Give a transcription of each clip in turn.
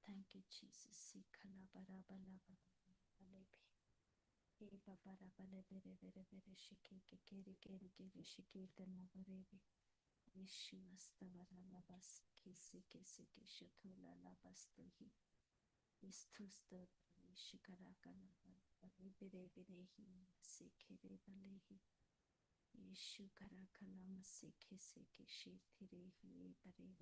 Thank you, Jesus. Sikhala bara bala bala bala be. Eba bara bala bere bere bere shiki kiri kiri kiri shiki tana bare be. Yeshu astavara labas kisi kisi kishatula labas tehi. Istusta shikara kana bare bere bere hi sikhere balehi. Yeshu kara kala masike sike shitire hi bare.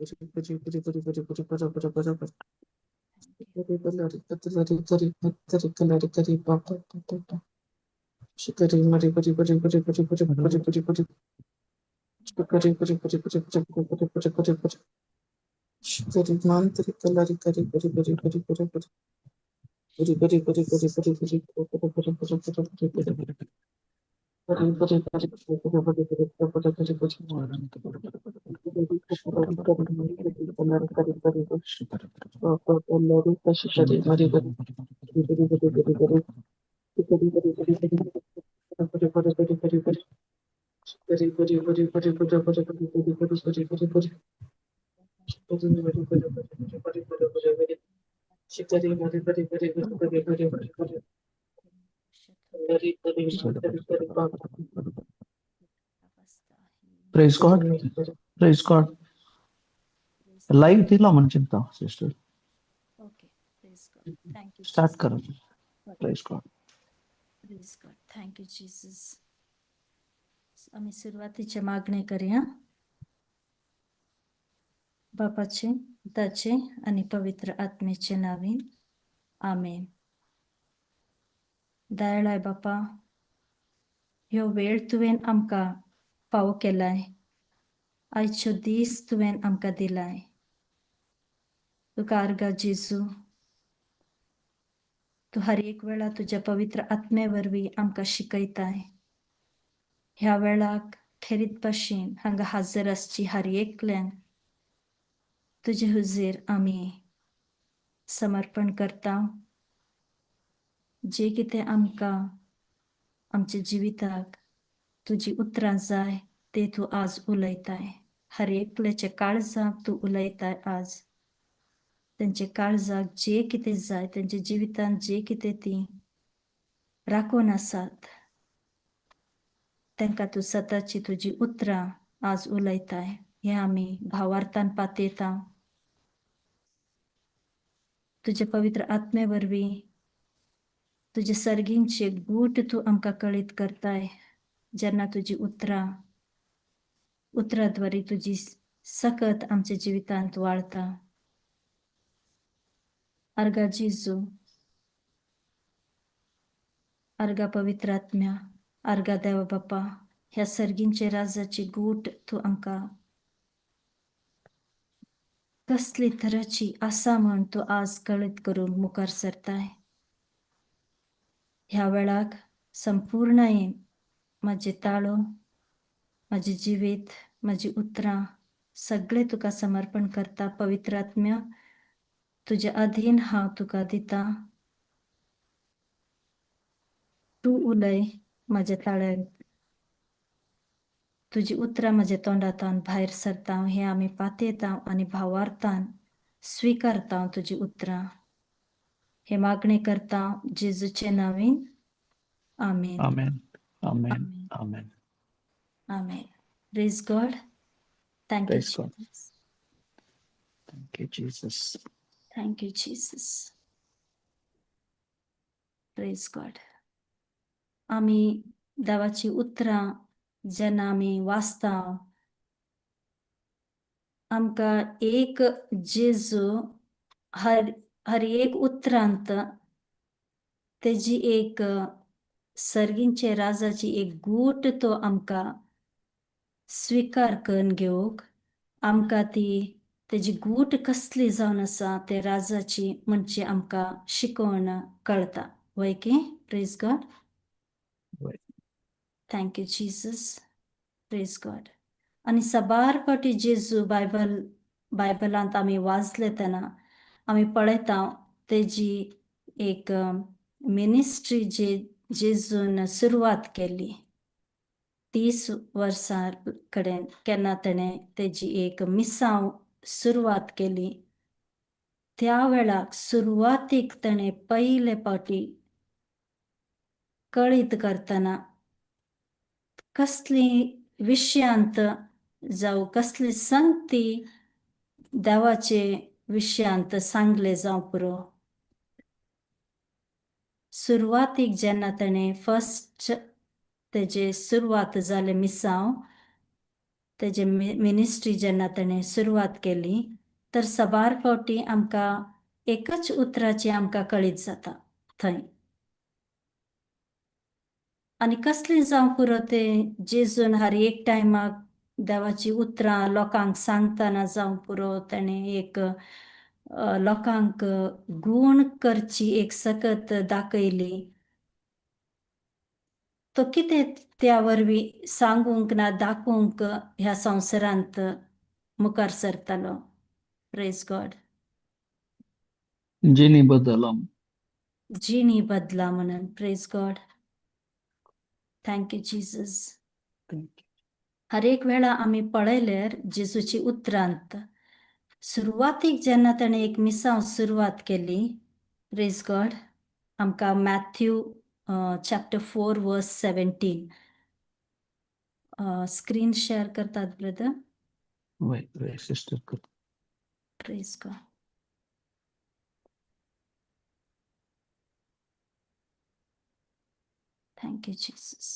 Praise God. Praise God. Live दिला म्हणता sister. Okay, praise God. Thank you, Start Jesus. करा. Praise God. Praise God. Thank you, Jesus. आम्ही सुरुवातीच्या मागणी करूया. बापाचे, पिताचे आणि पवित्र आत्मेचे नावे. आमेन. दयाळाय बापा, ह्यो वेळ तुवेन आमका पाव केलाय. आयच्यो दीस तुवेन आमका दिलाय. तुका अर्गा जेजू, तू हर एक वेळा तुझ्या पवित्र आत्मेवरवी आमका शिकयताय. ह्या वेळाक खेरीत भाशेन हांगा हजर आसची हर एकल्यांक तुझे हुजीर आम्ही समर्पण करता. जे कितें आमकां आमच्या जिविताक तुजी उतरां जाय ते तू आज उलयताय. हर एकल्याच्या काळजाक तू उलयताय आज. त्यांचे काळजाक जे कितें जाय, त्यांच्या जिवितांत जे कितें ती राखून आसात, तांकां तू सताची तुजी उतरां आज उलयताय. हे आमी भावार्थान पातयता. तुझ्या पवित्र आत्मे वरवीं तुझे सर्गींचे गूट तू आमकां कळीत करताय. जेन्ना तुजी उतराद्वारे तुजी सकत आमच्या जिवितांत वाळटा. अर्गा जेजू, अर्गा पवित्र आत्म्या, अर्गा देवा बापा, ह्या सर्गींचे राजाचे गूट तू आमकां कसली तराची आसा म्हण तू आज कळीत करून मुखार सरताय. ह्या वेळाक संपूर्णयेन माझे ताळो, माझे जिवीत, माझी उतरां सगळे तुका समर्पण करता. पवित्र आत्म्या, तुझ्या अधीन हांव तुका दिता. तू उलय माझ्या ताळ्यात. तुजी उतरां माझ्या तोंडांतल्यान भायर सरता. हे आमी पातयता आनी भावार्थान स्विकारता तुजी उतरां. हे मागणी करता जेजूचे नांवेन. आमेन. Amen. Amen. Amen. Amen. Praise God. Thank you, Praise God. Jesus. Thank you, Jesus. Thank you, Jesus. Praise God. आमी देवाची उतरां जेन्ना आमी वाचता, आमकां एक जेजू हर एक उतरांत तेजी एक सर्गींचे राजाची एक गूट तो आमकां स्वीकार करून घेवंक आमकां ती तेजी गूट कसली जावन आसा ते राजाची म्हणचे आमकां शिकोवन कळटा. वय की? Praise God. Right. Thank you Jesus. Praise God. आणि सबार फावटी जेजू बायबलांत आमी वाचले तेन्ना आमी पळयता तेजी एक मिनिस्ट्री जेजून सुरवात केली 30 वर्सां केन्ना ताणें तेजी एक मिसांव सुरवात केली. त्या वेळाक सुरवातीक ताणें पयले फावटी कळीत करतना कसली विशयांत जावं कसली संगती देवाचे विशयांत सांगले जावं पुरो. सुरवातीक जेन्ना ताणें फर्स्ट तेजे सुरवात जाले मिसांव तेजे मिनिस्ट्री जेन्ना ताणें सुरवात केली तर सबार फावटी आमकां एकच उतराची आमकां कळीत जाता थंय. आनी कसली जावं पुरो ते जेजून हर एक टायमाक देवाची उतरां लोकांक सांगतना जावं पुरो ताणें एक लोकांक गूण करची एक सकत दाखयली. तो कितें त्या वरवीं सांगूंक ना दाखोवंक ह्या संवसारांत मुखार सरतालो. Praise God. जिनी बदलम. जिणी बदला म्हणून. Praise God. Thank you Jesus. Thank you. हर एक वेळा आमी पळयल्यार जेजूची उतरांत सुरवातीक जेन्ना ताणें एक मिसांव सुरवात केली प्रेज गॉड आमकां मॅथ्यू चॅप्टर 4 वर्स 17 स्क्रीन शेअर करतात brother. Wait, sister. Praise God. Thank you Jesus.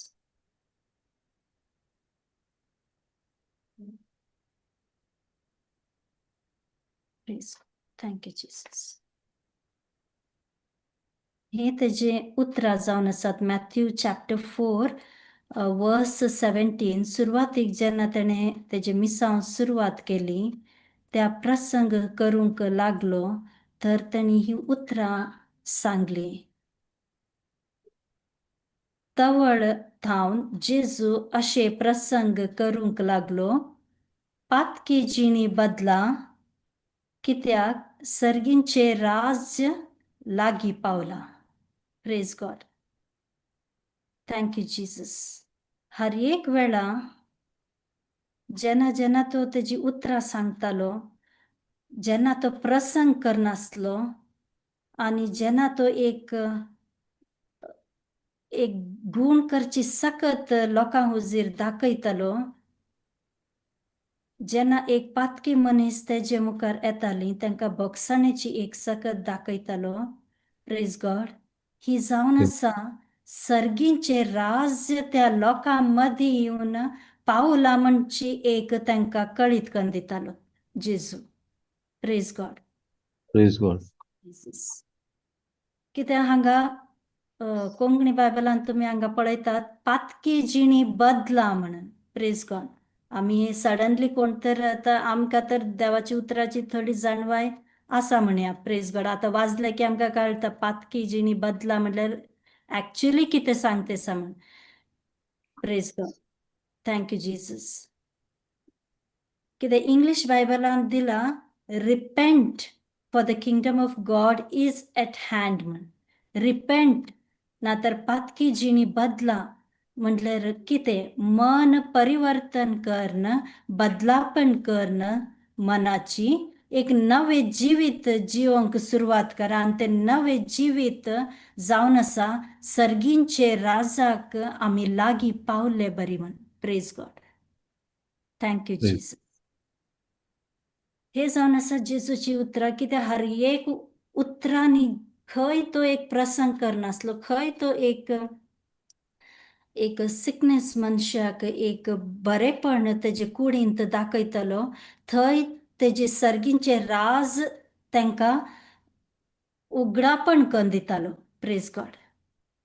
Praise. Thank you Jesus. हे तेजे उतरां जावन आसात मॅथ्यू चॅप्टर 4 वर्स 17. सुरवातीक जेन्ना ताणें तेजे मिसांव सुरवात केली त्या प्रसंग करूंक लागलो तर ताणी ही उतरां सांगली. तवळ थावन जेजू अशे प्रसंग करूंक लागलो. पातकी जिणी बदला कित्याक सर्गींचे राज्य लागीं पावला. Praise God. Thank you Jesus. हर एक वेळा जेन्ना जेन्ना तो तेजी उतरां सांगतालो जेन्ना तो प्रसंग करनासलो आनी जेन्ना तो एक गूण करची सकत लोकां हुजीर दाखयतालो जेन्ना एक पातकी मनीस तेजे मुखार येताली तांकां भोगसणेची एक सकत दाखयतालो. Praise God. ही जावन आसा सर्गींचे राज्य त्या लोकां मदीं येवन पावला म्हणची एक तांकां कळीत करून दितालो जेजू. Praise God. Praise God. कित्याक हांगा कोंकणी बायबलान तुमी हांगा पळयतात पातकी जिणी बदला म्हणून. Praise God. आमी हे सडनली कोण तर आतां आमकां तर देवाची उतराची थोडी जाणवाय आसा म्हणया. Praise God. आतां वाजलें की आमकां कळटा पातकी जिणी बदला म्हणल्यार एक्च्युअली कितें सांगता आसा म्हण. Praise God. Thank you Jesus. कितें इंग्लीश बायबलान दिला repent for the kingdom of God is at hand म्हण. रिपेंट नातर पातकी जिणी बदला म्हटल्यार कितें मन परिवर्तन करणं बदलापण करणं मनाची एक नवें जिवीत जिवंक सुरवात करा आनी तें नवें जिवीत जावन आसा सर्गींचे राजाक आमी लागीं पावले बरी म्हण. Praise God. Thank you Praise. Jesus. हे जावन आसा जेजूची उतरां. कित्याक हर एक उतरांनी खंय तो एक प्रसंग करनासलो खंय तो एक सिकनेस मनशाक एक बरेपण तेजे कुडींत दाखयतालो थंय तेजे सर्गींचे राज तांकां उगडापण करून दितालो. Praise God.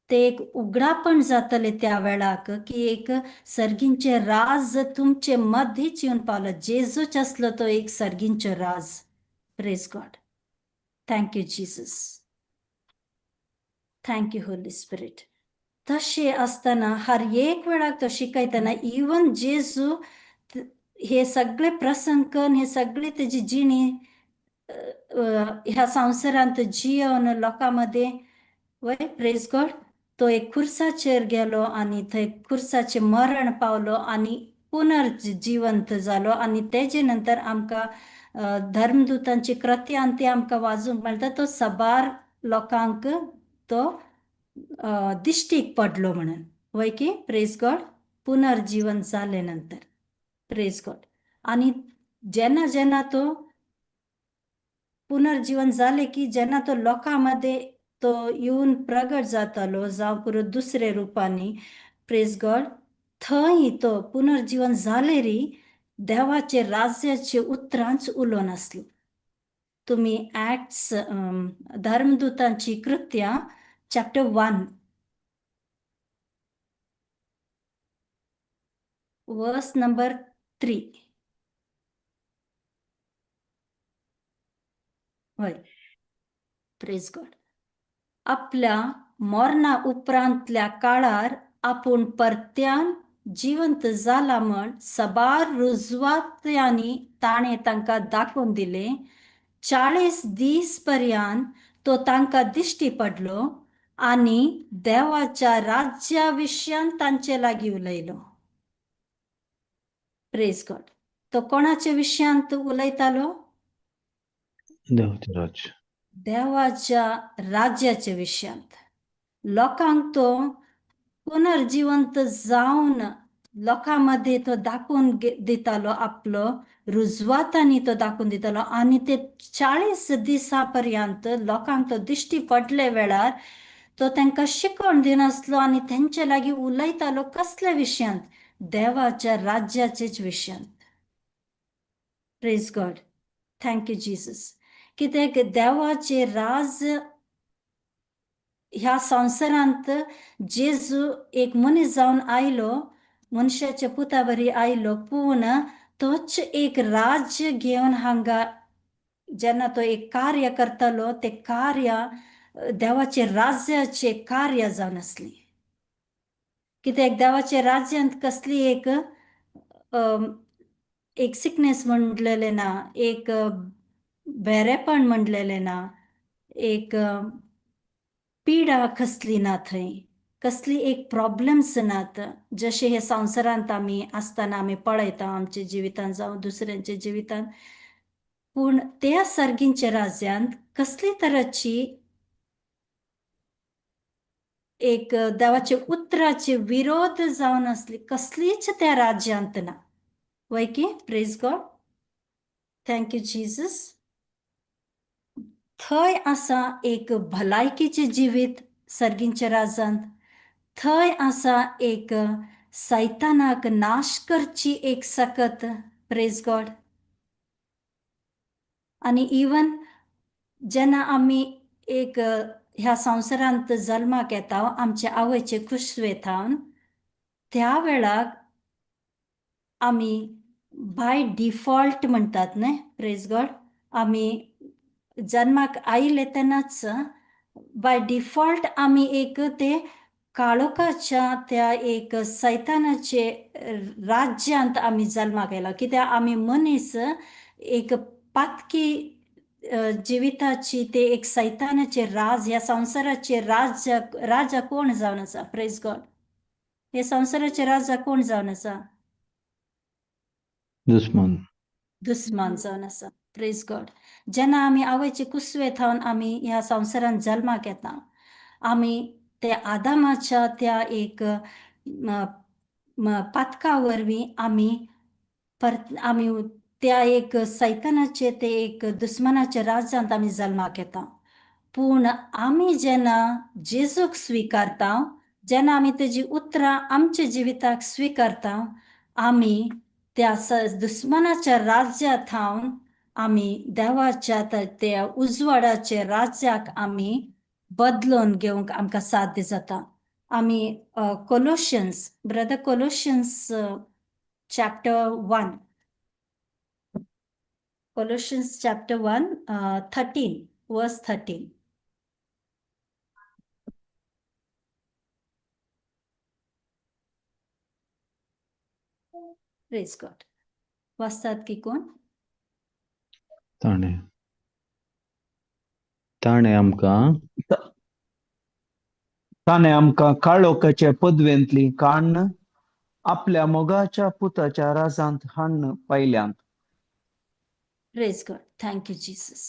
ते एक उगडापण जातले त्या वेळाक की एक सर्गींचे राज तुमचे मदींच येवन पावलो. जेजूच आसलो तो एक सर्गींचो राज. Praise God. Thank you Jesus. Thank you Holy Spirit. तशें आसतना हर एक वेळाक तो शिकयतना इवन जेजू हे सगळे प्रसंग करून हे सगळे तेजी जिणी ह्या संवसारांत जियोन लोकां मध्ये वय. Praise God. तो एक खुर्साचेर गेलो आणि थंय खुर्साचे मरण पावलो आणि पुनर्जिवंत जालो आणि तेजे नंतर आमकां धर्मदूतांची कृत्य आनी ती आमकां वाचूंक मेळटा. तो सबार लोकांक तो दिश्टीक पडलो म्हणून वय की प्रेज गॉड. पुनर्जीवन जाले नंतर प्रेज गॉड. आणि जेन्ना जेन्ना तो पुनर्जीवन जाले की जेन्ना तो लोकांमध्ये तो येऊन प्रगट जातालो जावं पुरो दुसरे रुपांनी प्रेज गॉड, थंय तो पुनर्जीवन जालेरी देवाचे राज्याचे उतरांच उलो नासलो. तुम्ही ऍक्ट्स धर्मदूतांची कृत्या चॅप्टर 1 वर्स नंबर 3. होय प्रेज गॉड. आपल्या मरणा उपरांतल्या काळार आपूण परत्यान जिवंत जाला म्हण सबार रुजवात्यांनी ताणे तांकां दाखोवन दिले. 40 दीस पर्यंत तो तांकां दिश्टी पडलो आणि देवाच्या राज्या विशयान तांचे लागीं उलयलो. Praise God. तो कोणाच्या विशयांत उलयतालो? देवाचे राज्य. देवाच्या राज्याच्या विशयांत. लोकांक तो पुनर्जिवंत जावन लोकांमध्ये तो दाखवून दितालो. आपलो रुजवातांनी तो दाखवून दितालो आणि ते 40 दिसापर्यंत लोकांक तो दिश्टी पडले वेळार तो तांकां शिकवण दिनासलो आणि तेंचे लागीं उलयतालो. कसल्या विशयांत? देवाच्या राज्याचेच विशयांत. Praise God. Thank you Jesus. कित्याक देवाचे राज ह्या संवसारांत जेजू एक मनीस जावन आयलो, मनशाच्या पुतावरी आयलो, पूण तोच एक राज्य घेवन हांगा जेन्ना तो एक कार्य करतालो ते कार्य देवाचे राज्याचे कार्य जावन आसली. कित्याक देवाचे राज्यांत कसली एक सिकनेस म्हणलेले ना, एक बेरेपण म्हणलेले ना, एक पिडा कसली ना, थंय कसली एक प्रॉब्लेम्स नात जशे हे संवसारांत आमी आसतना आमी पळयता आमच्या जिवितांत जावं दुसऱ्यांच्या जिवितांत. पूण त्या सर्गींच्या राज्यांत कसली तराची एक देवाचे उतराचे विरोध जावन आसली कसलीच त्या राज्यांत ना. वय की praise God. Thank you Jesus. थंय आसा एक भलायकीचे जिवीत सर्गींच्या राज्यांत. थंय आसा एक सैतानाक नाश करची एक सकत. Praise God. आणि इवन जेन्ना आमी एक ह्या संवसारांत जल्माक येता आमच्या आवयचे कुशवेंतान, त्या वेळाक आमी बाय डिफॉल्ट म्हणटात न्हय प्रेज गॉड. आमी जल्माक आयले तेन्नाच बाय डिफॉल्ट आमी एक ते काळोखाच्या त्या एक सैतानाचे राज्यांत आमी जल्माक आयला. कित्याक आमी मनीस एक पातकी जिविताची ते एक सैतानाचे राज ह्या संवसाराचे राजा कोण जावन आसा? Praise God. हे संवसाराचे राजा कोण जावन आसा? दुस्मान जावन आसा. Praise God. जेन्ना आमी आवयचे कुसवेंतान आमी ह्या संवसारांत जल्माक येता, आमी ते आदामाच्या त्या एक पातका वरवीं आमी त्या एक सैतानाचे ते एक दुस्मानाच्या राज्यांत आमी जल्माक येता. पूण आमी जेन्ना जेजूक स्विकारता, जेन्ना आमी तेजी उतरां आमच्या जिविताक स्विकारता, आमी त्या दुस्मानाच्या राज्यांत हावन आमी देवाच्या त्या उजवाडाच्या राज्याक आमी बदलून घेवंक आमकां साध्य जाता. आमी कोलोशियन्स brother कोलोशियन्स chapter 1 Colossians chapter 1 13 verse 13. Praise God. वाचतात की कोण? ताणे आमकां ताणे आमकां काळोखाचे पदवेंतली काडून आपल्या मोगाच्या पुताच्या राजांत हाडून पायल्यांत. Praise God. Thank you Jesus.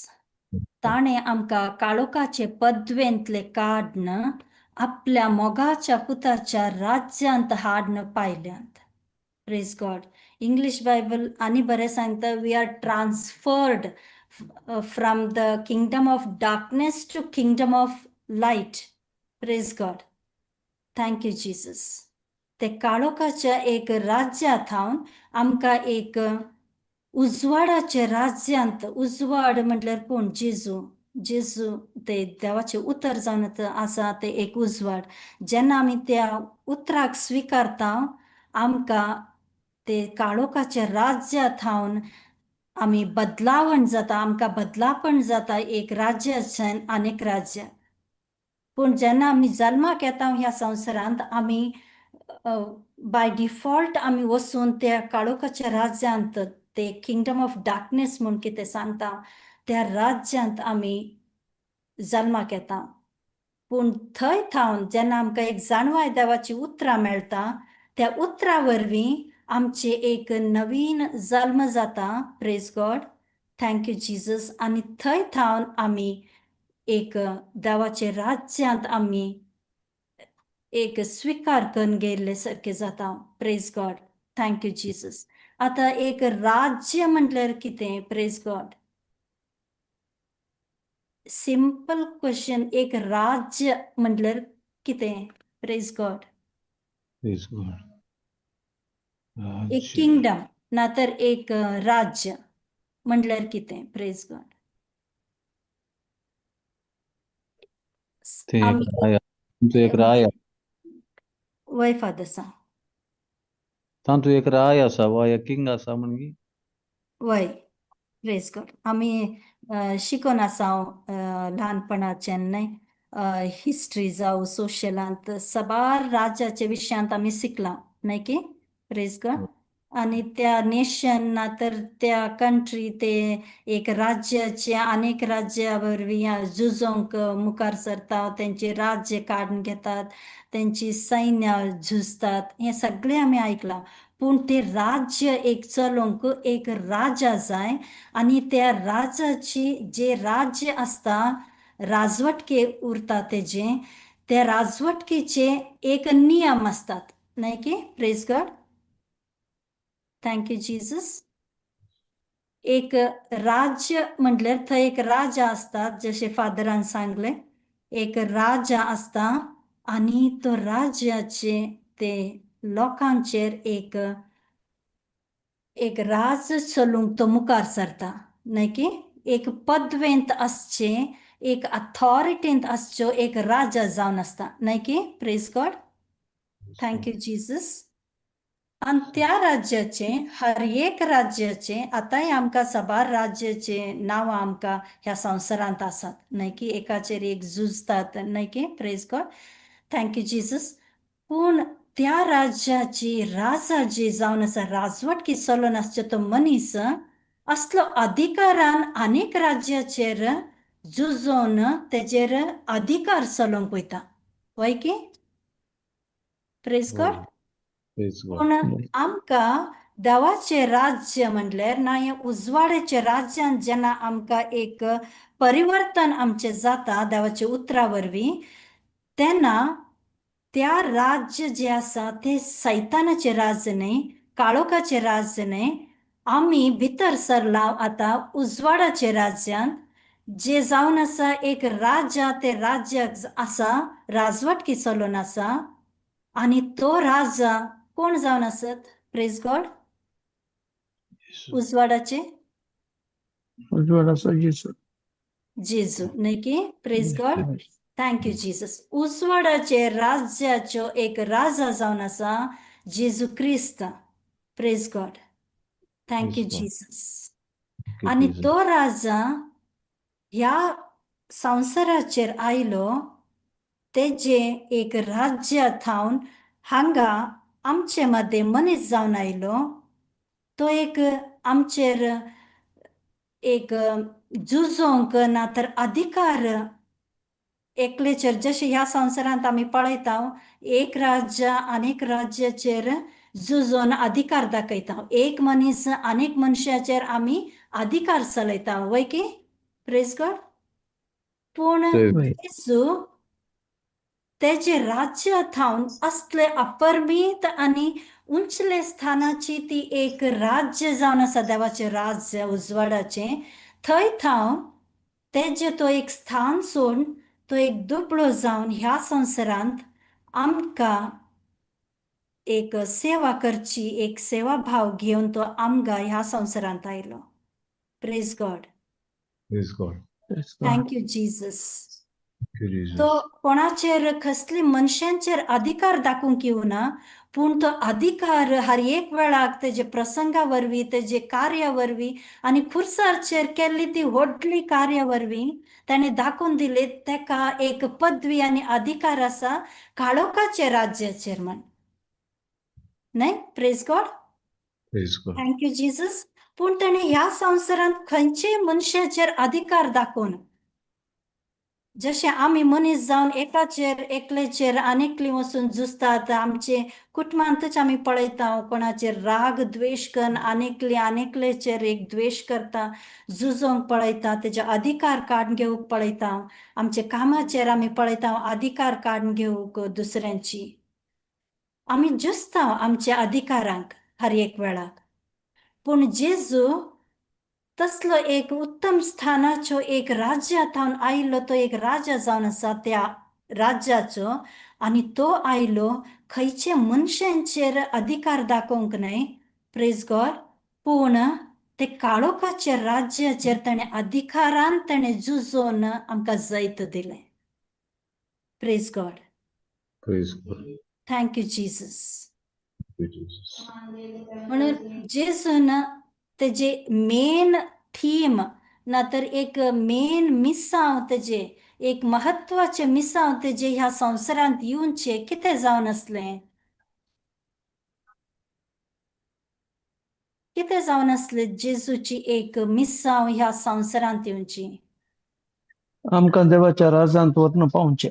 ताणे आमकां काळोखाचे पदवेंतले काडून आपल्या मोगाच्या पुताच्या राज्यांत हाडून पायल्यांत. Praise God. इंग्लिश बायबल आणि बरें सांगता, we are transferred from the kingdom of darkness to kingdom of light. Praise God. Thank you Jesus. ते काळोखाच्या एक राज्यांत हावन आमकां एक उजवाडाचे राज्यांत, उजवाड म्हटल्यार कोण? जेजू ते देवाचे उतर जावन आसा ते एक उजवाड. जेन्ना आमी त्या उतराक स्विकारता, आमकां ते काळोखाच्या राज्यांत हावन आमी बदलावण जाता, आमकां बदलापण जाता एक राज्याच्यान आनीक राज्य. पूण जेन्ना आमी जल्माक येता ह्या संवसारांत, आमी बाय डिफॉल्ट आमी वचून त्या काळोखाच्या राज्यांत, ते किंगडम ऑफ डार्कनेस म्हूण कितें सांगता, त्या राज्यांत आमी जल्माक येता. पूण थंय थावन जेन्ना आमकां एक जाणवाय देवाची उतरां मेळटा, त्या उतरां वरवीं आमचे एक नवीन जल्म जाता. Praise God. Thank you Jesus. आनी थंय थावन आमी एक देवाचे राज्यांत आमी एक स्विकार करून गेल्ले सारखे जाता. Praise God. Thank you Jesus. आता एक राज्य म्हटल्यार कितें? Praise God. Simple question. एक राज्य म्हटल्यार कितें? Praise God. Praise God. एक राज्य. किंगडम ना तर एक राज्य म्हटल्यार कितें? Praise God. ते एक राय. तांतू एक राय. वय फादर सांग. तांतू एक राय आसा वा एक किंग आसा म्हणगी. वय. Praise God. आमी शिकोन आसा ल्हानपणाच्यान न्हय. हिस्ट्री जावं सोशलांत सबार राज्याच्या विशयांत आमी शिकला न्हय की. Praise God. आनी त्या नेशन ना तर त्या कंट्री ते एक राज्याचे अनेक राज्या वरवीं झुजोंक मुखार सरता, तेंचे राज्य काडून घेतात, तेंची सैन्य झुजतात, हें सगळें आमी आयकलां. पूण ते राज्य एक चलोवंक एक राजा जाय, आनी त्या राजाची जे राज्य आसता, राजवटके उरता तेजे, त्या राजवटकेचे एक नियम आसतात न्हय की. Praise God. Thank you Jesus. एक राज्य म्हटल्यार थंय एक राजा आसता, जशें फादरान सांगलें. एक राजा आसता आनी तो राज्याचे ते लोकांचेर एक राज चलोवंक तो मुखार सरता न्हय की. एक पदवेंत आसचे, एक अथॉरिटींत आसच्यो एक राजा जावन आसता न्हय की. Praise God. Thank you Jesus. आनी त्या राज्याचे हर एक राज्याचे आतांय आमकां साबार राज्याचे नांवां आमकां ह्या संवसारांत आसात न्हय की. एकाचेर एक झुजतात न्हय की. Praise God. Thank you Jesus. पूण त्या राज्याची राजा जी जावन आसा, राजवटकी चलोवन आसचे तो मनीस असलो अधिकारान अनेक राज्याचेर झुजोन तेजेर अधिकार चलोवंक वयता. वय की. Praise God. Praise God. पूण आमकां देवाचे राज्य म्हटल्यार ना, हे उजवाडाच्या राज्यान जेन्ना आमकां एक परिवर्तन आमचें जाता देवाचे उतरा वरवीं, तेन्ना त्या राज्य जे आसा ते सैतानाचे राज्य न्हय, काळोखाचे राज्य न्हय. आमी भितर सरला आतां उजवाडाचे राज्यान, जे जावन आसा एक राजा ते राज्याक आसा, राजवटकी चलोवन आसा. आनी तो राजा कोण जावन आसत? Praise God. उजवाडाचे उजवाडाचा येसू. जेजू न्हय की. Praise God. Thank you Jesus. उजवाडाचे राज्याचो एक राजा जावन आसा Jezu Krist. Praise God. Thank you Praise God. Jesus. Thank you, आनी Jesus. तो राजा ह्या संवसाराचेर आयलो, तेजे एक राज्य थावन हांगा आमचे मदें मनीस जावन आयलो. तो एक आमचेर एक झुजोंक ना तर अधिकार एकलेचेर जशे ह्या संवसारांत आमी पळयता एक राज्य अनेक राज्याचेर झुजोन अधिकार दाखयता एक मनीस अनेक मनशाचेर आमी अधिकार चलयता वय की प्रेज गॉड पूण Praise वय. येसू तेजे राज्य थावन असले अपरिमीत आणि उंचले स्थानाची ती एक राज्य जावन आसा देवाचें राज्य उजवाडाचें थंय थावन तेजे तो एक स्थान सोडून तो एक दुबळो जावन ह्या संवसारांत आमकां एक सेवा करची एक सेवा भाव घेवन तो आमकां ह्या संवसारांत आयलो praise God God. Praise God. Thank you Jesus Thank you, Jesus. तो कोणाचेर कसली मनशांचेर अधिकार दाखोवंक येवना पूण तो अधिकार हर एक वेळाक तेजे प्रसंगा वरवीं तेजे कार्या वरवीं आनी खुर्साचेर केल्ली ती व्हडली कार्या वरवीं ताणें दाखोवन दिले तेका एक पदवी आनी अधिकार आसा काळोखाचे राज्याचेर म्हण न्हय praise God Praise God. Thank you Jesus पूण ताणें ह्या संवसारांत खंयचेय मनशाचेर अधिकार दाखोवन जशे आमी मनीस जावन एकाचेर एकलेचेर आनेकली वचून झुजतात आमचे कुटुंबांतच आमी पळयता कोणाचेर राग द्वेश करून आनेकलेचेर एक द्वेश करता झुजोंक पळयता तेजे अधिकार काडून घेवंक पळयता आमचे कामाचेर आमी पळयता अधिकार काडून घेवंक दुसऱ्यांची आमी झुजता आमच्या अधिकारांक हर एक वेळाक पूण जेजू तसलो एक उत्तम स्थानाचो एक राज्य थावन आयलो तो एक राजा जावन आसा त्या राज्याचो आनी तो आयलो खंयचे मनशांचेर अधिकार दाखोवंक न्हय प्रेज गॉड पूण ते काळोखाच्या राज्याचेर ताणें अधिकारान ताणें झुजोन आमकां जैत दिलें praise God Praise God. Thank you Jesus Thank you, Jesus. म्हणून जेजून तेजे मेन थीम ना तर एक मेन मिसांव तेजे एक महत्वाचे मिसांव तेजे ह्या संवसारांत येवचे कितें जावन असलें कितें जावन असलें जेजूची एक मिसांव ह्या संवसारांत येवची आमकां देवाच्या राजांत वतना पावचे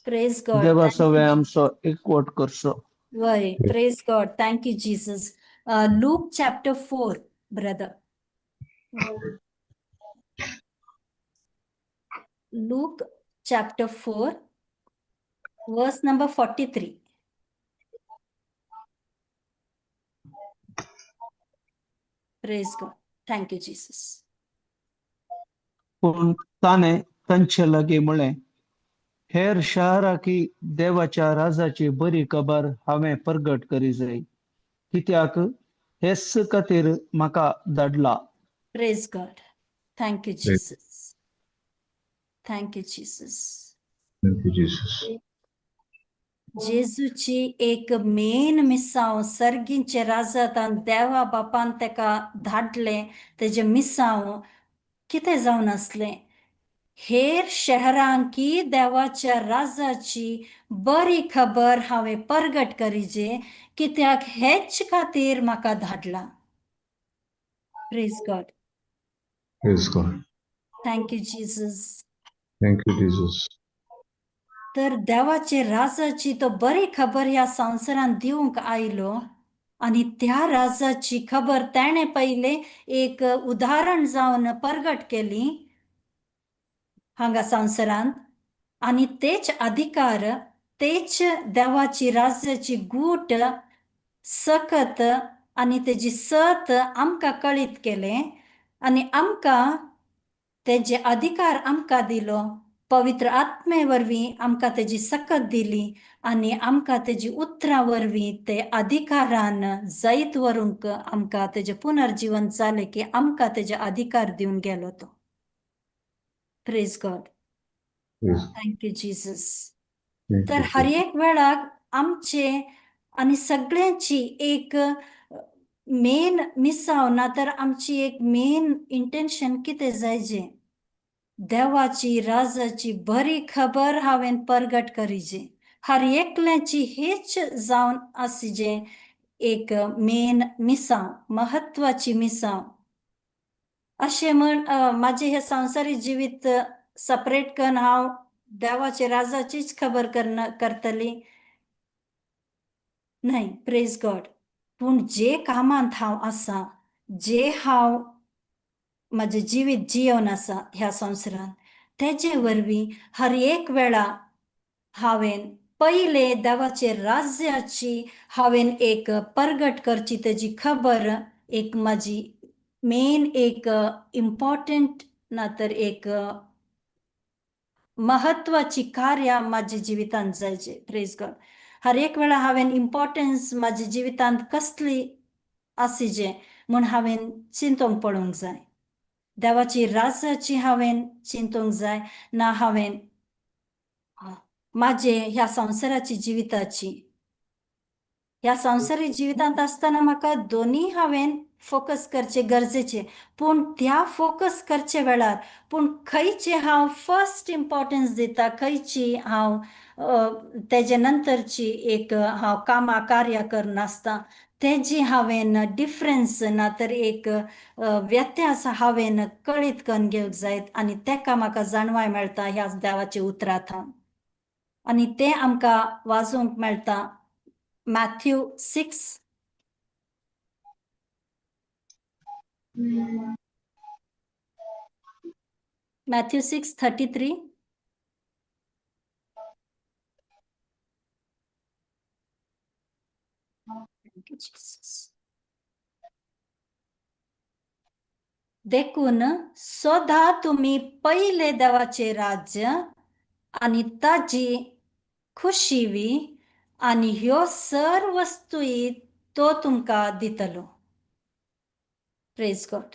प्रेज गॉड देवा सगळे आमचो एकवट करचो वय praise God thank you Jesus look chapter 4 brother Luke chapter 4, verse number 43. Praise God. Thank you, Jesus. पूण ताणें तांचे लागीं म्हळें हेर शाराकी देवाच्या राजाची बरी खबर हांवें प्रगट करी जाय कित्याक हेच खातीर म्हाका धाडला Praise God. Thank you, Praise- Jesus. Thank you, Jesus. Thank you, Jesus. जेजूची एक मेन मिसांव सर्गींचे राजांत देवा बापान तेका धाडलें तेजे मिसांव कितें जावन असलें हेर शहरांकी देवाच्या राजाची बरी खबर हांवें प्रगट करीजे कित्याक हेच खातीर म्हाका धाडला praise God Praise God. Thank you Jesus Thank you, Jesus. तर देवाचे राजाची तो बरी खबर ह्या संवसारांत दिवंक आयलो आणि त्या राजाची खबर ताणें पहिले एक उदाहरण जावन प्रगट केली हांगा संवसारांत आणि तेच अधिकार तेच देवाची राज्याची गूट सकत आणि तेजी सत आमकां कळीत केले आणि आमकां तेजे अधिकार आमकां दिलो पवित्र आत्मे वरवीं आमकां तेजी सकत दिली आनी आमकां तेजी उतरां वरवीं ते अधिकारान जैत व्हरूंक आमकां तेजें पुनर्जीवन जालें की आमकां तेजे अधिकार दिवन गेलो तो praise God Praise. Thank you Jesus Thank तर you, हर Jesus. एक वेळाक आमचे आणि सगळ्यांची एक मेन मिसांव ना तर आमची एक मेन इंटेन्शन कितें जायजे देवाची राजाची बरी खबर हांवें प्रगट करीजे हर एकल्याची हेच जावन आसिजे एक मेन मिसांव महत्वाची मिसांव अशें म्हण म्हाजें हें संवसारीक जिवीत सपरेट करून हांव देवाचे राजाचीच खबर करतली नाही, प्रेज गॉड. पूण जे कामांत हांव आसा, जे हांव माझे जिवीत जियोन आसा ह्या संवसारान, तेजे वरवीं हर एक वेळा हांवें पहिले देवाचे राज्याची हांवें एक परगट करची, तेजी खबर एक माझी मेन एक इम्पॉर्टंट ना तर एक महत्वाची कार्य माझ्या जिवितांत जायचे. Praise God. हर एक वेळा हांवें इम्पॉर्टन्स माझ्या जिवितांत कसली आसिजे म्हूण हांवें चिंतूंक पडोंक जाय. देवाची राज्याची हांवें चिंतूंक जाय ना हांवें माझे ह्या संवसाराची जिविताची. ह्या संवसारी जिवितांत आसतना म्हाका दोनी हांवें फोकस करचे गरजेचे. पूण त्या फोकस करचे वेळार पूण खंयचे हांव फर्स्ट इम्पॉर्टन्स दिता, खंयची हांव तेजे नंतरची एक हांव कामां कार्य करनासता, तेजी हांवें डिफरन्स ना तर एक व्यत्यास हांवें कळीत करून घेवंक जायत. आनी तेका म्हाका जाणवाय मेळटा ह्या देवाच्या उतरांत. आनी ते आमकां वाचूंक मेळटा मॅथ्यू 6. मॅथ्यू 6:33. देखून सदा तुम्ही पहिले देवाचे राज्य आणि ताजी खुशीवी आणि ह्यो सर्व वस्तूय तो तुमकां दितलो. Praise God.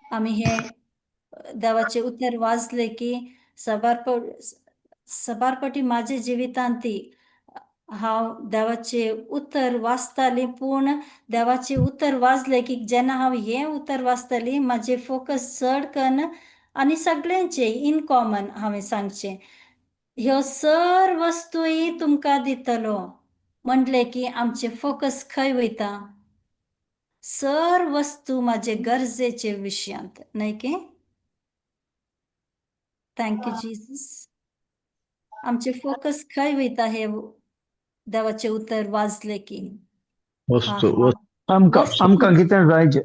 आम्ही हे देवाचे उतर वाचले की सबारपटी माझे जिवितांती हांव देवाचे उतर वाचताली. पूण देवाचे उतर वाचले की जेन्ना हांव हें उतर वाचताली, माझे फोकस चड करून आनी सगळ्यांचे इन कॉमन हांवें सांगचे, ह्यो सर्व वस्तूय तुमकां दितलो म्हटले की आमचे फोकस खंय वयता? सर्व वस्तू माझे गरजेचे विशयांत, न्हय की? Thank you Jesus. आमचे फोकस खंय वयता हे देवाचे उतर वाचले की? वस्तू आमकां कितें जाय जें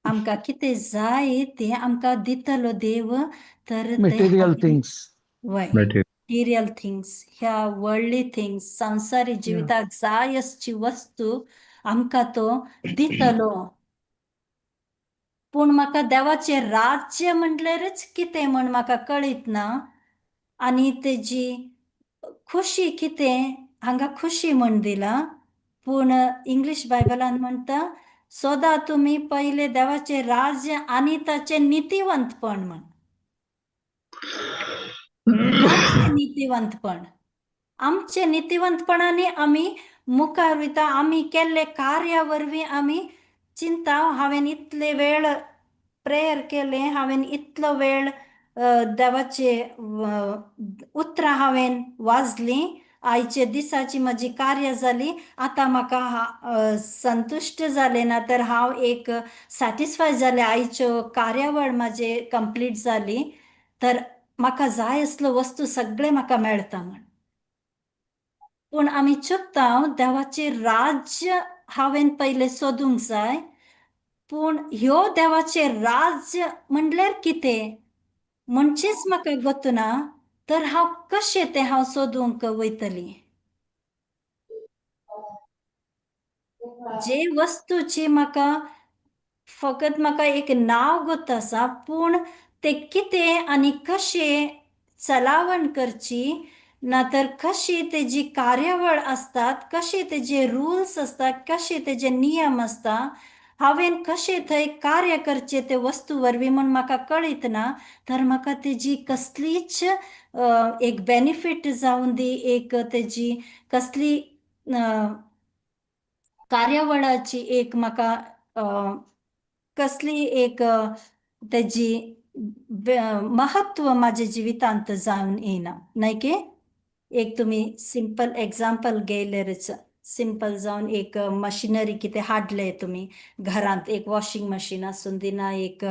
आमकां कितें जाय तें आमकां दितलो देव. तर मटेरियल थिंग्स. वय Material. मटेरियल थिंग्स, ह्या वर्ल्डली थिंग्स, संसारी जिविताक जाय असची वस्तू आमकां तो दितलो. पूण म्हाका देवाचे राज्य म्हटल्यारच कितें म्हण म्हाका कळीत ना. आनी तेजी खुशी कितें हांगा खुशी म्हण दिला. पूण इंग्लीश बायबलान म्हणटा सदा तुम्ही पहिले देवाचे राज्य आणि ताचे नितीवंतपण म्हण. आमचे नितीवंतपण, आमचे नितीवंतपणाने आमी मुखार वयता. आमी केल्ले कार्या वरवीं आमी चिंता. हांवें इतले वेळ प्रेयर केलें, हांवें इतलो वेळ देवाचे उतरां हांवें वाचलीं. आयचे दिसाची म्हजी कार्य जाली. आतां म्हाका संतुश्ट जालें ना तर हांव एक सॅटिस्फाय जालें. आयच्यो कार्यावळ म्हाजे कंप्लीट जाली. तर म्हाका जाय असलो वस्तू सगळे म्हाका मेळटा म्हण. पूण आमी चिंत्ता देवाचे राज्य हांवें पयलें सोदूंक जाय. पूण ह्यो देवाचे राज्य म्हणल्यार कितें म्हणचेच म्हाका गोतूना. तर हांव कशें तें हांव सोदूंक वयतली? जे वस्तूची म्हाका फकत म्हाका एक नांव गोत आसा, पूण ते कितें आनी कशें चलावण करची ना तर कशी तेजी कार्यावळ आसतात, कशे तेजे रुल्स आसतात, कशे तेजे नियम आसता, हांवें कशें थंय कार्य करचे ते वस्तू वरवीं म्हूण म्हाका कळीत ना. तर म्हाका तेजी कसलीच एक बेनिफीट जावं दी, एक तेजी कसली कार्यावळाची एक म्हाका कसली एक तेजी महत्व माझ्या जिवितांत जावन येना, न्हय की? एक तुमी सिंपल एग्जाम्पल घेयल्यारच सिंपल जावन एक मशिनरी कितें हाडले तुमी घरांत, एक वॉशिंग मशीन आसून दिना, एक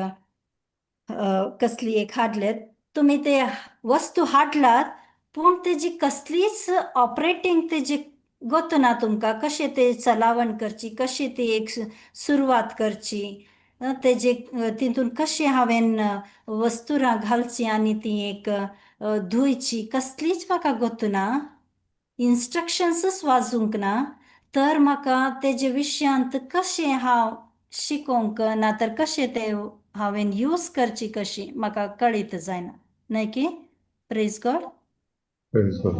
कसली एक हाडलेत, तुम्ही ते वस्तू हाडलात पूण तेजी कसलीच ऑपरेटिंग तेजी गोत ना तुमकां कशें ते चलावण करची कशी ती एक सुरवात करची तेजे तितून कशें हांवें वस्तुरां घालची आनी ती एक धुयची कसलीच म्हाका गोत ना इन्स्ट्रक्शन्सच वाचूंक ना तर म्हाका तेजे विशयांत कशें हांव शिकोंक ना तर कशें ते हांवें यूज करची कशी म्हाका कळीत जायना न्हय की प्रेज गॉड Praise God.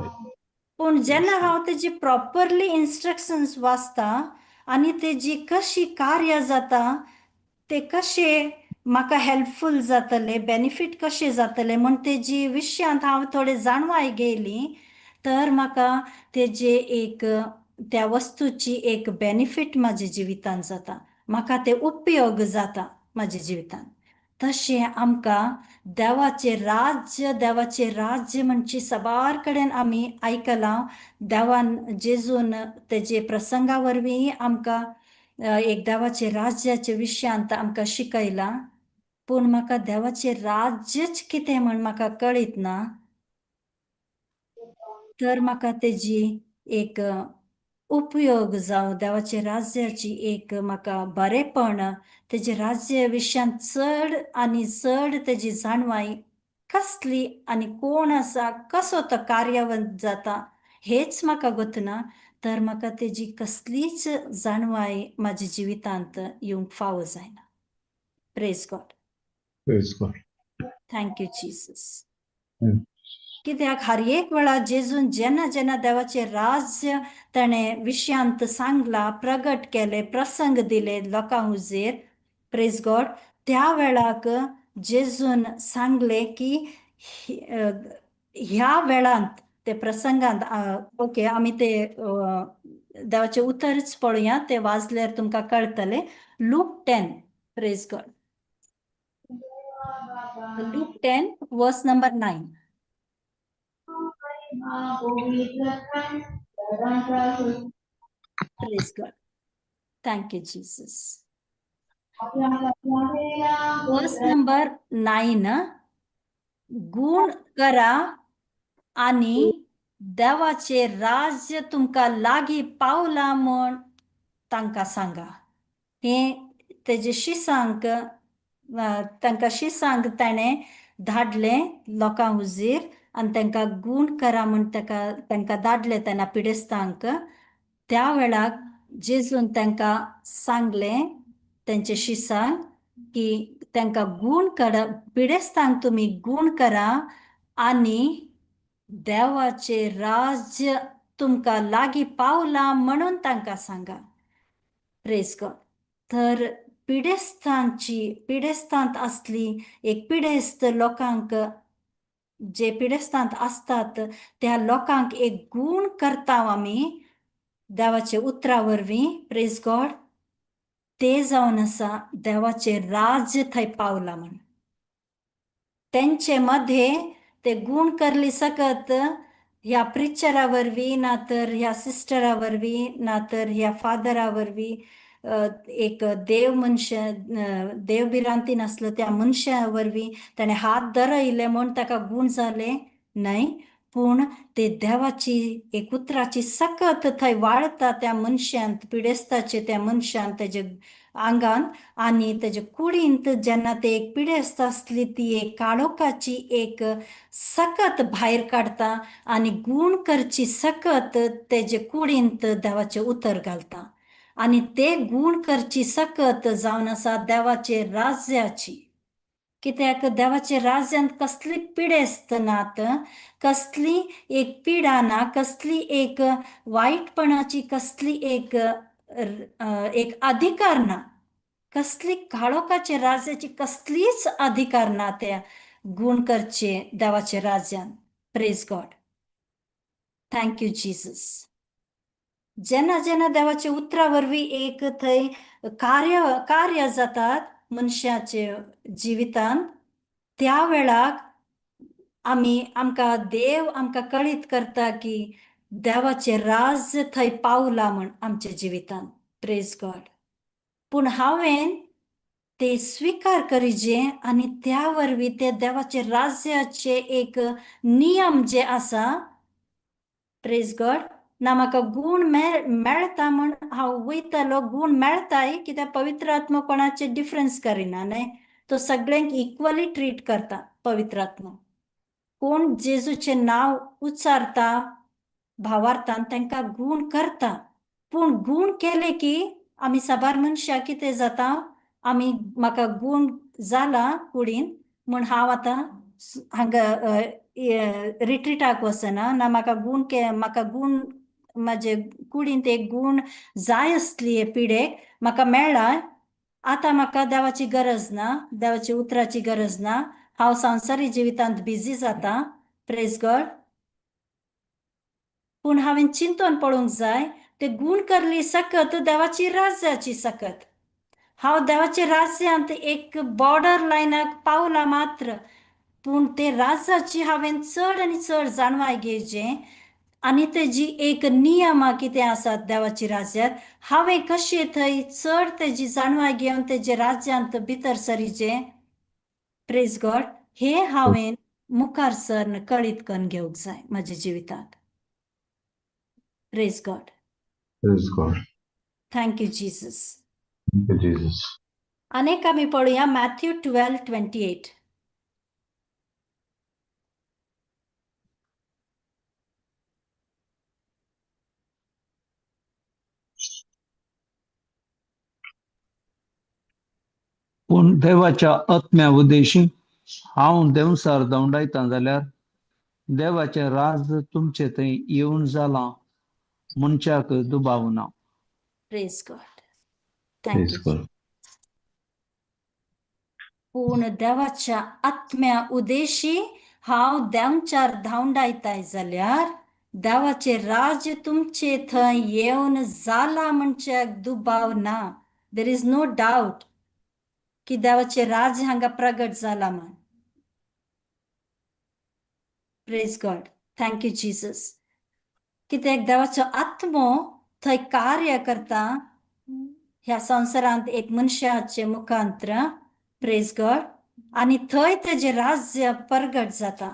पूण जेन्ना हांव तेजी प्रॉपरली इन्स्ट्रक्शन्स वाचता आनी तेजी कशी कार्य जाता ते कशें म्हाका हेल्पफूल जातले बेनिफीट कशें जातले म्हण तेजी विशयांत हांव थोडे जाणवाय घेयली तर म्हाका तेजे एक त्या वस्तूची एक बेनिफीट म्हाज्या जिवितान जाता म्हाका ते उपयोग जाता म्हाज्या जिवितान तशें आमकां देवाचे राज्य म्हणची सबार कडेन आमी आयकलां देवान जेजून तेजे प्रसंगा वरवीं आमकां एक देवाचे राज्याच्या विशयांत आमकां शिकयलां पूण म्हाका देवाचे राज्यच कितें म्हण म्हाका कळीत ना तर म्हाका तेजी एक उपयोग जावं देवाचे राज्याची एक म्हाका बरेपण तेजे राज्य विशयांत चड आनी चड तेजी जाणवाय कसली आनी कोण आसा कसो तो कार्यावंत जाता हेच म्हाका गोतना तर म्हाका तेजी कसलीच जाणवाय म्हाज्या जिवितांत येवंक फावो जायना praise God Praise God. Thank you Jesus Hmm. कित्याक हर एक वेळा जेजून जेन्ना देवाचे राज्य ताणें विशयांत सांगला प्रगट केले प्रसंग दिले लोकां हुजेर प्रेज गॉड त्या वेळाक जेजून सांगले की ह्या वेळांत ते प्रसंगांत ओके आमी ते देवाचे उतरच पळोवया ते वाचल्यार तुमकां कळटले लूक 10 प्रेज गॉड लूक 10 वर्स number 9 Praise God. Thank you, Jesus. Verse number 9. गुण करा आणि देवाचे राज्य तुमकां लागीं पावला म्हण तांकां सांगा हे तेजे शिसांक तांकां शिसांक ताणें धाडले लोकां हुजीर आनी तांकां गूण करा म्हण तांकां धाडले तेन्ना पिडेस्तांक त्या वेळाक जेजून तांकां सांगलें तेंचे शिसांक की तांकां गूण करा पिडेस्तांक तुमी गूण करा आनी देवाचे राज्य तुमकां लागीं पावला म्हणून तांकां सांगा प्रेज गॉड तर पिडेस्तांत असली एक पिडेस्त लोकांक जे पिडेस्तांत असतात त्या लोकांक एक गूण करता आमी देवाचे उतरा वरवीं प्रेज गॉड ते जावन आसा देवाचे राज्य थंय पावला म्हण तेंचे मध्ये ते गूण करली सकत ह्या प्रिचरा वरवीं ना तर ह्या सिस्टरा वरवीं ना तर ह्या फादरा वरवीं एक देव मनशा देव बिरांतीन आसलो त्या मनशा वरवीं ताणें हात धरयले म्हूण ताका गूण जाले न्हय पूण ते देवाची एक उतराची सकत थंय वाळता त्या मनशांत पिडेस्ताचे त्या मनशान तेजे आंगांत आनी तेजे कुडींत जेन्ना ते एक पिडेस्त आसली ती एक काळोखाची एक सकत भायर काडटा आनी गूण करची सकत तेजे कुडींत देवाचे उतर घालता आनी ते गूण करची सकत जावन आसा देवाचे राज्याची कित्याक देवाचे राज्यांत कसली पिडेस्त नात कसली एक पिडा ना कसली एक वायटपणाची कसली एक अधिकार ना कसली काळोखाचे राज्याची कसलीच अधिकार ना त्या गूण करचे देवाचे राज्यान प्रेज गॉड थँक्यू जिजस जेन्ना देवाचे उतरा वरवीं एक थंय कार्य जातात मनशाचे जिवितांत त्या वेळाक आमकां देव आमकां कळीत करता की देवाचे राज्य थंय पावला म्हण आमच्या जिवितांत प्रेज गॉड पूण हांवें ते स्वीकार करीजे आणि त्यावरवी ते देवाचे राज्याचे एक नियम जे आसा प्रेज गॉड ना म्हाका गूण मेळटा म्हण हांव वयतलो गूण मेळटाय कित्याक पवित्र आत्मा कोणाचे डिफरन्स करिना न्हय तो सगळ्यांक इक्वली ट्रीट करता पवित्र आत्मा कोण जेजूचे नाव उच्चारता भावार्थान तांकां गूण करता पूण गूण केले की आमी साबार मनशां कितें जाता आमी म्हाका गूण जाला कुडीन म्हूण हांव आतां हांगा रिट्रीटाक वचना ना म्हाका गूण म्हाजे कुडींत एक गूण जाय आसली पिडेक म्हाका मेळ्ळा आतां म्हाका देवाची गरज ना देवाची उतराची गरज ना हांव संवसारी जिवितांत बिजी जाता प्रेज गॉड पूण हांवें चिंतून पळोवंक जाय ते गूण करली सकत देवाची राज्याची सकत हांव देवाच्या राज्यांत एक बॉर्डर लायनाक पावला मात्र पूण ते राज्याची हांवें चड आनी चड जाणवाय घेवचें आनी तेजी एक नियम कितें आसात देवाची राज्यांत हांवें कशें थंय चड तेजी जाणवाय घेवन तेजे राज्यांत भितर सरीचें प्रेज गॉड हे हांवें मुखार सरन कळीत करून घेवंक जाय म्हाज्या जिवितांत praise God Praise God. Thank you Jesus Thank you, Jesus. अनेक आमी पळोवया मॅथ्यू 12:28 पूण देवाच्या आत्म्या उदेशी हांव देंवसार धांवडायतां जाल्यार देवाचें राज तुमचे थंय येवन जालां मनशाक दुबावना praise God Praise thank you God. पूण देवाच्या आत्म्या उदेशी हांव देंवचार धांवडायताय जाल्यार देवाचे राज तुमचे थंय येवन जाला मनशाक दुबाव ना देर इज नो डाऊट की देवाचे राज हांगा प्रगट जाला म्हण praise God thank you Jesus कित्याक देवाचो आत्मो थंय कार्य करता ह्या संवसारांत एक मनशाचे मुखांतर प्रेज गॉड आनी थंय तेजे राज्य प्रगट जाता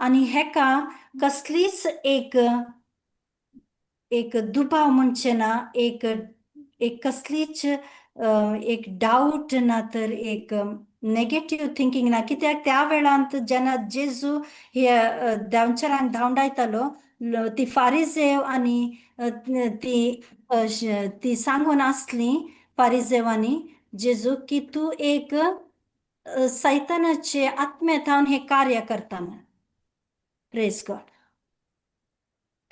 आनी हेका कसलीच एक दुबाव म्हणचे ना एक कसलीच एक डाऊट ना तर एक नेगेटिव्ह थिंकिंग ना कित्याक त्या वेळांत जेन्ना जेजू हे देंवचारांक धांवडायतालो ती फारिजेव आनी ती सांगून आसली फारिजेवांनी जेजू की तू एक सैतानाचे आत्म्यांत हे कार्य करता म्हण praise God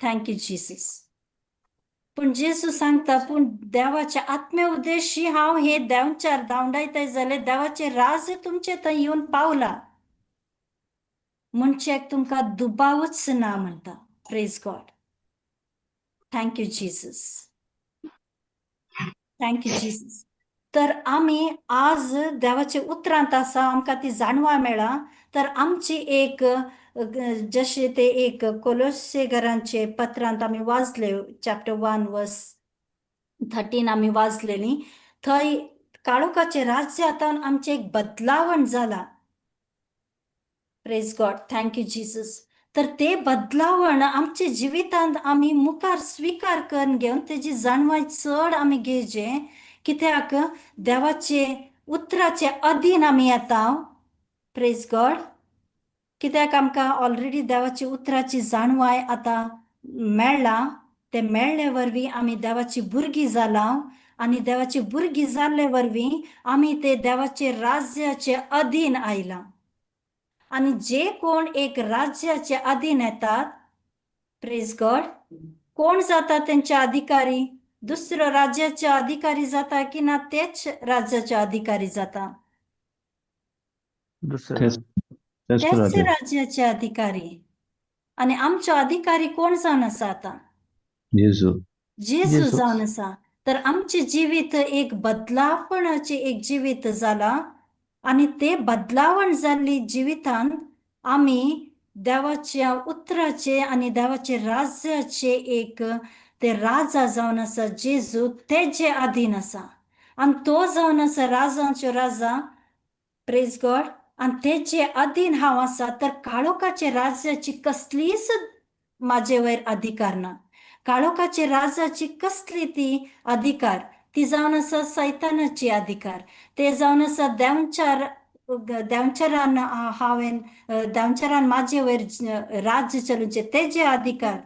thank you Jesus पूण जेजू सांगता पूण देवाच्या आत्म्या उद्देशी हांव हे देंवचार धांवडायताय जाल्यार देवाचे राज तुमचे थंय येवन पावला मनशाक तुमकां दुबावच ना म्हणटा praise God thank you Jesus thank you Jesus तर आमी आज देवाचे उतरांत आसा आमकां ती जाणवा मेळ्ळा तर आमची एक जशे ते एक कोलोसेगरांचे पत्रांत आमी वाचले चॅप्टर 1 वर्स 13 आमी वाचलेली थंय काळोखाचे राज्य आतां आमचे एक बदलावण जाला praise God thank you Jesus तर ते बदलावण आमच्या जिवितांत आमी मुखार स्वीकार करून घेवन तेजी जाणवाय चड आमी घेवचे कित्याक देवाचे उतराचे अधीन आमी येता प्रेज गॉड कित्याक आमकां ऑलरेडी देवाची उतराची जाणवाय आतां मेळ्ळा ते मेळ्ळे वरवीं आमी देवाची भुरगीं जालां आनी देवाची भुरगीं जाल्ले वरवीं आमी ते देवाचे राज्याचे अधीन आयलां आनी जे कोण एक राज्याचे अधीन येतात प्रेज गॉड कोण जाता तेंचे अधिकारी दुसरो राज्याचे अधिकारी जाता की ना तेच राज्याचे अधिकारी जाता दुसऱ्या तेच राज्याचे अधिकारी आनी आमचो अधिकारी कोण जावन आसा आतां जेजू जावन आसा तर आमचे जिवीत एक बदलावणाचे एक जिवीत जाला आनी ते बदलावण जाल्ली जिवितांत आमी देवाच्या उतराचे आनी देवाचे राज्याचे एक ते राजा जावन आसा जेजू तेजे अधीन आसा आणि तो जावन आसा राजांचो राजा, प्रेज गॉड, आणि तेचे अधीन हांव आसा, तर काळोखाचे राज्याची कसलीच माझे वयर अधिकार ना. काळोखाचे राजाची कसली ती अधिकार, ती जावन आसा सैतानाची अधिकार. ते जावन आसा देंवचारान देंवचारान माझे वयर राज्य चलूचे तेजे अधिकार.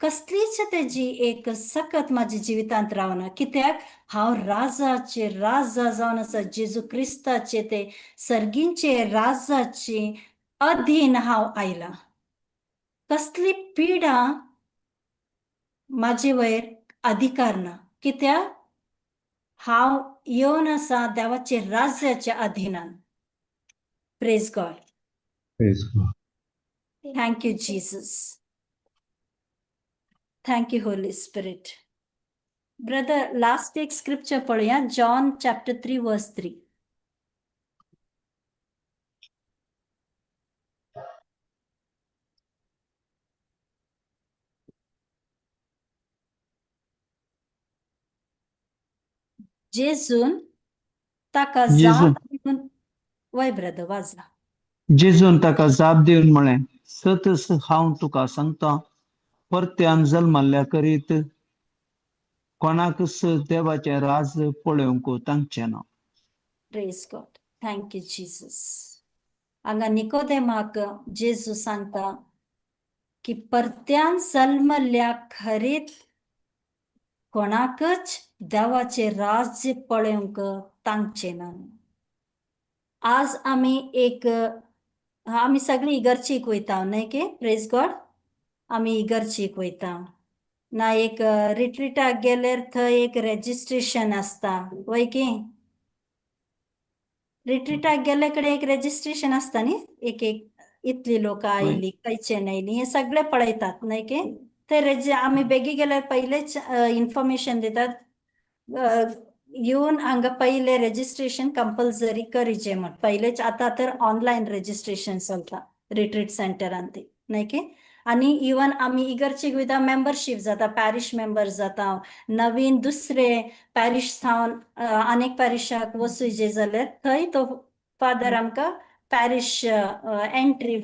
कसलीच तेजी एक सकत माझ्या जिवितांत रावना, कित्याक हांव राजाचे राजा जावन आसा, जेजू क्रिस्ताचे ते सर्गींचे राजाची अधीन हांव आयला. कसली पिडा माझे वयर अधिकार ना, कित्याक हांव येवन आसा देवाचे राज्याच्या अधीनान. Praise God. Praise God. Thank you Jesus. Thank you Holy Spirit. Brother, last एक स्क्रिप्चर पळया, जॉन चॅप्टर 3 वर्स 3. जेजून ताका जेजून जाप दिवन, वय ब्रदर वाजला. जेजून ताका जाप दिवन म्हळें, सतस हांव तुका सांगता, परत्यान जल्माल्या करीत कोणाकच देवाचें राज पळोवंक तांगचें ना. Praise God. Thank you Jesus. हांगा निकोदेमाक जेजू सांगता की परत्यान जल्मल्या खरीत कोणाकच देवाचे राज्य पळोवंक तांगचें ना. आज आम्ही सगळी इगर्जीक वयता, न्हय की? Praise God. आम्ही इगर्जीक वयता ना, एक रिट्रीटाक गेल्यार थंय एक रेजिस्ट्रेशन आसता, वय की? रिट्रीटाक गेले कडेन एक रेजिस्ट्रेशन आसता न्ही, एक इतली लोक आयली, खंयचे नायली, हे सगळे पळयतात, न्हय की? थंय आम्ही बेगी गेल्यार पयलेच इन्फॉर्मेशन दितात, येवन हांगा पहिले रेजिस्ट्रेशन कंपल्सरी करीचे म्हण पयलेच. आतां तर ऑनलायन रेजिस्ट्रेशन चलता रिट्रीट सेंटरान ते, न्हय की? आनी इवन आमी इगर्जेक वयता, मेंबरशीप जाता, पॅरिश मेंबर जाता, नवीन दुसरे पॅरिश जावन आनीक पॅरिशाक वचूचे जाल्यार थंय तो फादर आमकां पॅरिश एंट्री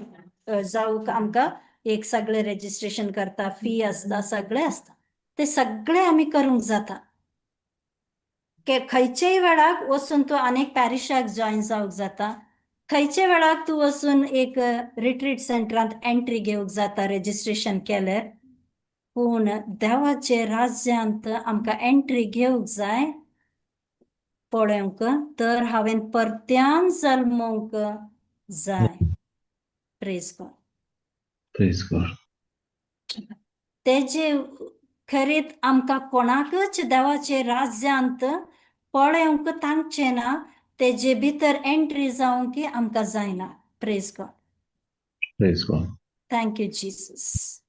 जावंक आमकां एक सगळे रेजिस्ट्रेशन करता, फी आसता, सगळे आसता. ते सगळे आमी करूंक जाता. खंयच्याय वेळाक वचून तूं आनीक पॅरिशाक जॉयन जावंक जाता. खंयच्या वेळाक तूं वचून एक रिट्रीट सेंटरांत एंट्री घेवंक जाता रेजिस्ट्रेशन केल्यार. पूण देवाचे राज्यांत आमकां एंट्री घेवंक जाय पळोवंक, तर हांवें परत्यान जल्मूंक जाय. Praise God. Praise God. तेजे खरीत आमकां कोणाकच देवाचे राज्यांत पळोवंक तांगचें ना, तेजे भितर एंट्री जावंक आमकां जायना. Praise God. Praise God. Thank you Jesus.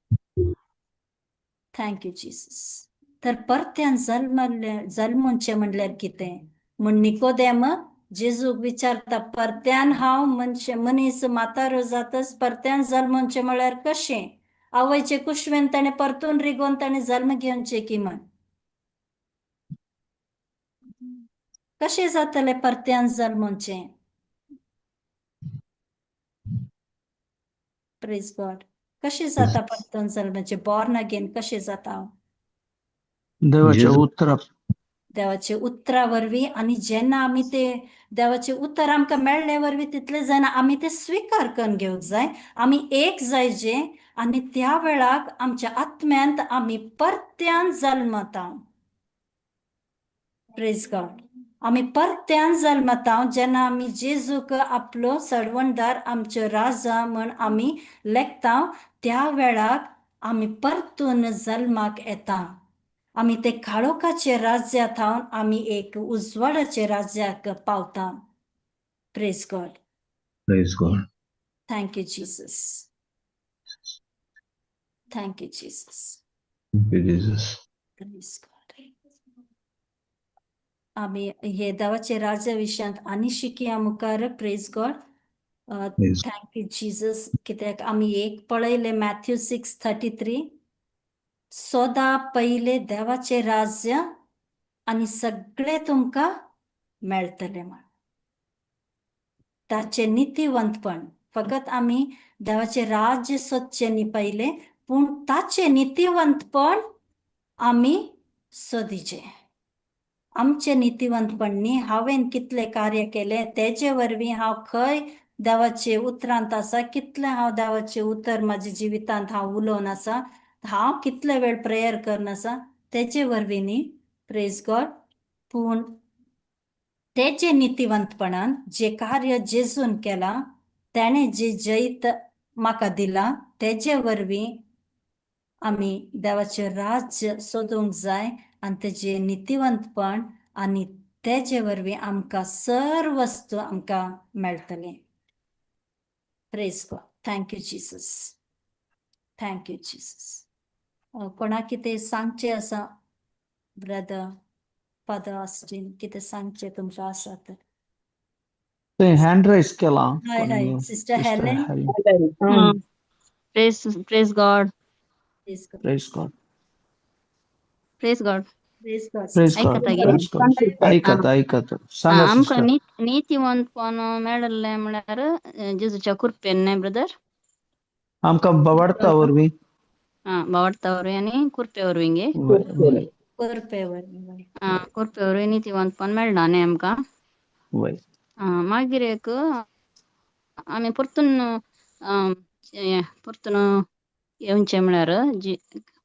Thank you Jesus. तर परत्यान जल्मूंचे म्हणल्यार कितें म्हण निकोदेम जेजूक विचारता, परत्यान हांव मनीस म्हातारो जातच परत्यान जल्मूंचे म्हळ्यार कशें? आवयचे कुशवेन ताणें परतून रिगोवन ताणें जल्म घेवचे की म्हण. कशें जातलें परत्यान जल्मूंचे? Praise God. कशें जाता परतून जल्मचे? बॉर्न अगेन कशें जाता? देवाच्या जेजू उतराक देवाचे उतरा वरवीं, आनी जेन्ना आमी ते देवाचे उतर आमकां मेळ्ळे वरवीं तितले जायना, आमी ते स्विकार करून घेवंक जाय. आमी एक जायचे, आनी त्या वेळाक आमच्या आत्म्यांत आमी परत्यान जल्मता. Praise God. आमी परत्यान जल्मता जेन्ना आमी जेजूक आपलो सडवणदार, आमचो राजा म्हण आमी लेखता. त्या वेळाक आमी परतून जल्माक येता. आमी ते काळोखाचे राज्यांत हावन आमी एक उजवाडाचे राज्याक पावता. Praise God. Praise God. Thank you Jesus. Thank you Jesus. Thank you, Jesus. Praise God. आमी हे देवाचे राज्या विशयांत आनी शिकया मुखार. Praise God. Praise thank you Jesus. कित्याक आमी एक पळयले मॅथ्यू 6:33, सोदा पहिले देवाचे राज्य आनी सगळे तुमकां मेळटले म्हण. ताचे नितीवंतपण फकत आम्ही देवाचे राज्य सोदचे न्ही पहिले, पूण ताचे नितीवंतपण आम्ही सोदिचे. आमचे नितीवंतपण न्ही, हांवें कितले कार्य केले तेजे वरवीं हांव खंय देवाचे उतरांत आसा, कितले हांव देवाचे उतर म्हाज्या जिवितांत हांव उलोवन आसा, हांव कितले वेळ प्रेयर करन आसा तेजे वरवीं न्ही, प्रेज गॉड. पूण तेजे नितीवंतपणान जे कार्य जेजून केलां, तेणें जे जैत म्हाका दिलां तेजे वरवीं आमी देवाचें राज्य सोदूंक जाय आनी तेजे नितीवंतपण, आनी तेजे वरवीं आमकां सर्व वस्तू आमकां मेळटले. Praise God. Thank you Jesus. Thank you Jesus. कोणाक कितें सांगचें आसा ब्रदर फादर ऑस्टीन, कितें सांगचें तुमकां आसा तर? ते हँड राईज केला हाय हाय कोणी sister Helen. Helen. Press God. Praise God. Praise God. Press God. Praise God. Praise ऐकता गॉड. गे? Praise God. ऐकत सांगा आमकां सिस्टर. नितीवंतपण मेळ्ळें म्हळ्यार जेजूच्या कृपेन न्ही ब्रदर. आमकां बावडता वरवीं. बावडता वरवीं आनी कृपे वरवीं गे. वय करपे वरवीं. कृपे वरवीं नितीवंतपण मेळ्ळां न्ही आमकां. वय. मागीर एक आमी परतून येवचें म्हळ्यार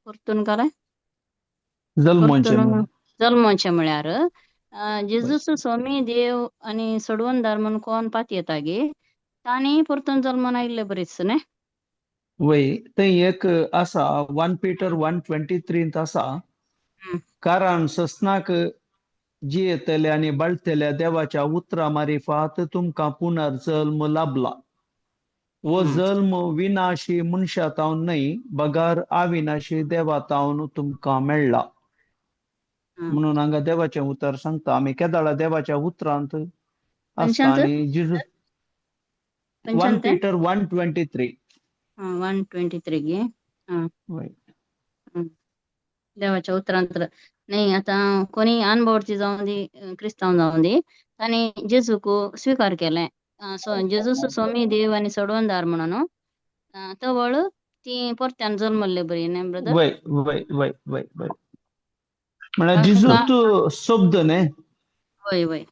परतून कांय जल्मोवचें परतून म्हणून. जल्मोवचें म्हळ्यार वय. जेजूस स्वामी देव आनी सोडवणदार म्हणून कोण पात येता गे, तांणी परतून जल्मोन आयिल्ले बरेच न्ही. वय थंय एक आसा 1 Peter 1:23 आसा, कारण ससनाक जियेतल्या आनी बळतल्या देवाच्या उतरा मारिफात तुमकां पुनर्जल्म लाभला. वो जल्म विनाशी मनशातावन न्हय, बगार अविनाशी देवातावन तुमकां मेळ्ळा. म्हणून हांगा देवाचें उतर सांगता. आमी केदाळा देवाच्या उतरांत आसता आनी जिजूस 1 Peter 1:23. 1:23 गे. वय. देवाच्या उतरांत नाही. आता कोणी अनबवडची जाऊन दी, क्रिस्तांव जाऊन दी, तांणी जेजूक स्वीकार केलें. जेजूस स्वामी देव आनी सोडवणदार म्हणून तवळ ती परत्यान जल्मल्ले बरी न्ही ब्रदर. वय वय वय वय वय. म्हळ्यार जिजूत शब्द न्ही. वय वय.